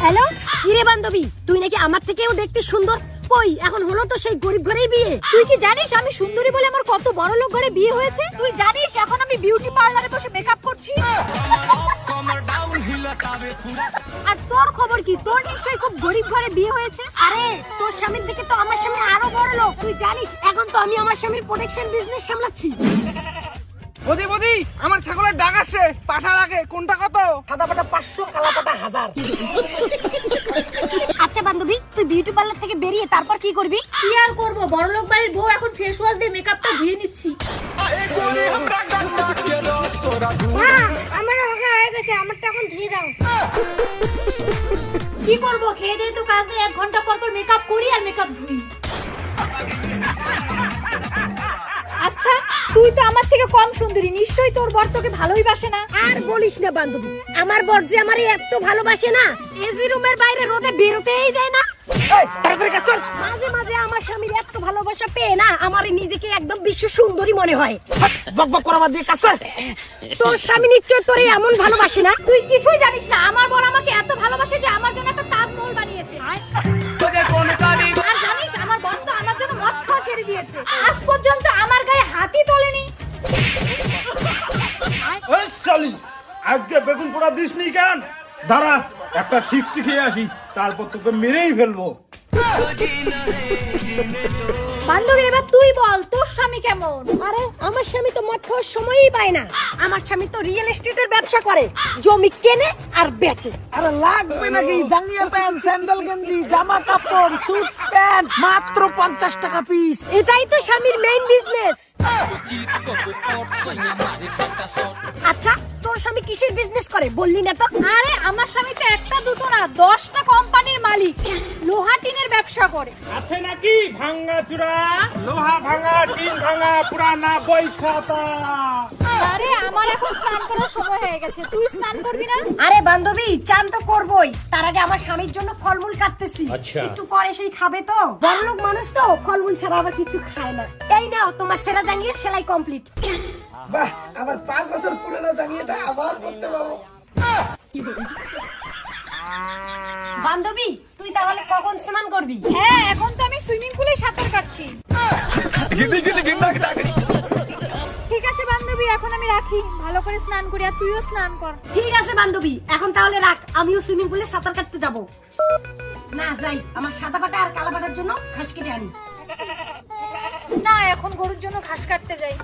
Hello, কিরে বান্ধবী, তুই নাকি আমার থেকেও দেখতে সুন্দর। কই এখন হলো তো সেই গরিব ঘরেই বিয়ে। তুই কি জানিস আমি সুন্দরী বলে আমার কত বড় লোক ঘরে বিয়ে হয়েছে? তুই জানিস এখন আমি বিউটি পার্লারে বসে মেকআপ করছি? আর তোর খবর কি? তোর নিশ্চয়ই খুব গরিব ঘরে বিয়ে হয়েছে। আরে তোর স্বামীর দিকে তো আমার স্বামী আরো বড় লোক। তুই জানিস এখন তো আমি আমার স্বামীর প্রোডাকশন বিজনেস সামলাচ্ছি। বদি বদি আমার ছাগলের ডাক আসছে, পাঠা লাগে, কোনটা কত? সাদা পাটা 500, কালা পাটা 1000। আচ্ছা বান্ধবী, তুই বিউটি পার্লার থেকে বেরিয়ে তারপর কি করবি? কি আর করব, বড় লোক বাড়ির বউ এখন ফেস ওয়াশ দিয়ে মেকআপটা ধুয়ে নিচ্ছি। আমার হয়ে গেছে, আমারটা এখন ধুয়ে দাও। কি করব, খেয়ে দিয়ে তো কাজ নেই, 1 ঘন্টা পর পর মেকআপ করি আর মেকআপ ধুই। আচ্ছা, তুই তো আমার থেকে কম সুন্দরী, নিশ্চয়ই তোর বর তোকে ভালোই বাসে না। আর বলিস না বান্ধবী, আমার বর যে আমারে এত ভালোবাসে না, এসি রুমের বাইরে রোদে বেরোতেই দেয় না। তাড়াতাড়ি কাজ কর। মাঝে মাঝে আমার স্বামীর এত ভালোবাসা পেয়ে না আমার নিজেকে একদম বিশ্ব সুন্দরী মনে হয়। বক বক করা বাদ দিয়ে কাজ কর। তোর স্বামী নিশ্চয় তোরে এমন ভালোবাসে না। তুই কিছুই জানিস না, আমার বর আমাকে এত ভালোবাসে যে আমার জন্য একটা তাজমহল বানিয়েছে। আর জানিস আমার বর তো আমার জন্য মদ খাওয়া ছেড়ে দিয়েছে। আজ পর্যন্ত আমার গায়ে হাতই তোলেনি। এই শালি, আজকে বেগুন পোড়া দিসনি কেন? দাঁড়া, একটা 60 খেয়ে আসি, তারপর তোকে মেরেই ফেলবো। বান্ধবী এবার তুই বল, তোর স্বামী কেমন? আরে আমার স্বামী তো মদ খাওয়ার সময়ই পায় না। আমার স্বামী তো রিয়েল এস্টেটের ব্যবসা করে, জমি কেনে আর বেচে। আরে লাগবে নাকি? জাঙ্গিয়া প্যান্ট, স্যান্ডেল গেঞ্জি, জামা কাপড়, স্যুট প্যান্ট মাত্র 50 টাকা পিস। এটাই তো স্বামীর মেইন বিজনেস। আচ্ছা তোর স্বামী কিসের বিজনেস করে বললি না তো? আরে আমার স্বামী তো একটা দুটো না 10টা কোম্পানির মালিক, লোহা টিনের ব্যবসা করে। আছে নাকি ভাঙা চূড়া, লোহা ভাঙা, টিন ভাঙা, পুরানা বই খাতা? আরে আমার এখন স্নান করার সময় হয়ে গেছে, তুই স্নান করবি না? আরে বান্ধবী, চান তো করবই, তার আগে আমার স্বামীর জন্য ফলমূল কাটতেছি। আচ্ছা। একটু পরে সেই খাবে তো, বড়লোক মানুষ তো ফলমূল ছাড়া আবার কিছু খায় না। এই নাও তোমার সেরা জাঙ্গিয়ার সেলাই কমপ্লিট। বাহ, আবার 5 বছর পুরনো জাঙ্গিয়াটা আবার করতে পারবো। বান্ধবী তুই তাহলে কখন স্নান করবি? হ্যাঁ, এখন তো আমি সুইমিং পুলে সাঁতার কাটছি। ঠিক আছে বান্ধবী, এখন আমি রাখি, ভালো করে স্নান করি আর তুইও স্নান কর। ঠিক আছে বান্ধবী, এখন তাহলে রাখ, আমিও সুইমিং পুলে সাঁতার কাটতে যাব। না যাই, আমার সাদা পাটা আর কালো পাটার জন্য ঘাস কেটে আনি। না, এখন গরুর জন্য ঘাস কাটতে যাই।